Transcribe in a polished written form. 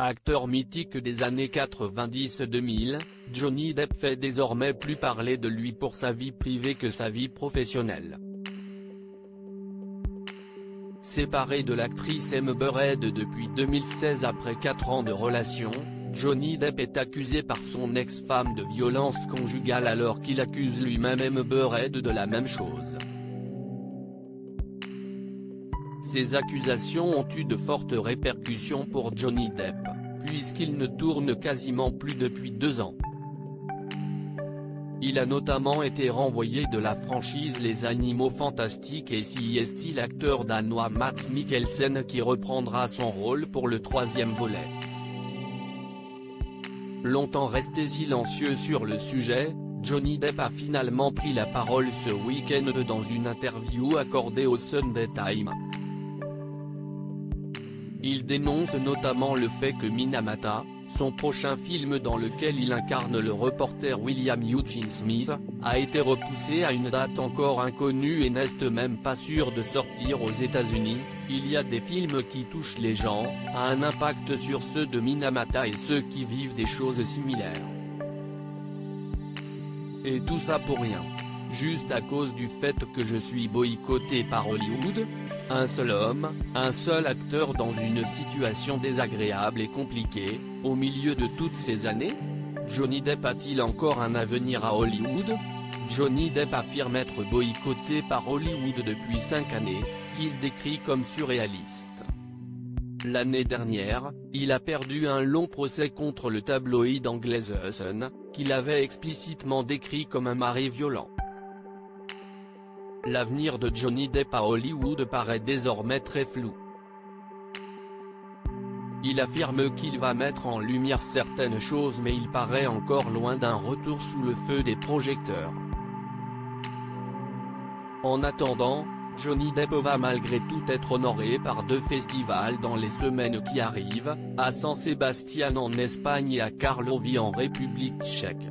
Acteur mythique des années 90-2000, Johnny Depp fait désormais plus parler de lui pour sa vie privée que sa vie professionnelle. Séparé de l'actrice Amber Heard depuis 2016 après 4 ans de relation, Johnny Depp est accusé par son ex-femme de violence conjugale alors qu'il accuse lui-même Amber Heard de la même chose. Ces accusations ont eu de fortes répercussions pour Johnny Depp, puisqu'il ne tourne quasiment plus depuis 2 ans. Il a notamment été renvoyé de la franchise Les Animaux Fantastiques et s'y est l'acteur danois Mads Mikkelsen qui reprendra son rôle pour le 3e volet. Longtemps resté silencieux sur le sujet, Johnny Depp a finalement pris la parole ce week-end dans une interview accordée au Sunday Times. Il dénonce notamment le fait que Minamata, son prochain film dans lequel il incarne le reporter William Eugene Smith, a été repoussé à une date encore inconnue et n'est même pas sûr de sortir aux États-Unis. Il y a des films qui touchent les gens, a un impact sur ceux de Minamata et ceux qui vivent des choses similaires. Et tout ça pour rien. Juste à cause du fait que je suis boycotté par Hollywood? Un seul homme, un seul acteur dans une situation désagréable et compliquée, au milieu de toutes ces années? Johnny Depp a-t-il encore un avenir à Hollywood? Johnny Depp affirme être boycotté par Hollywood depuis 5 années, qu'il décrit comme surréaliste. L'année dernière, il a perdu un long procès contre le tabloïd anglais The Sun, qu'il avait explicitement décrit comme un mari violent. L'avenir de Johnny Depp à Hollywood paraît désormais très flou. Il affirme qu'il va mettre en lumière certaines choses mais il paraît encore loin d'un retour sous le feu des projecteurs. En attendant, Johnny Depp va malgré tout être honoré par 2 festivals dans les semaines qui arrivent, à San Sebastián en Espagne et à Karlovy en République tchèque.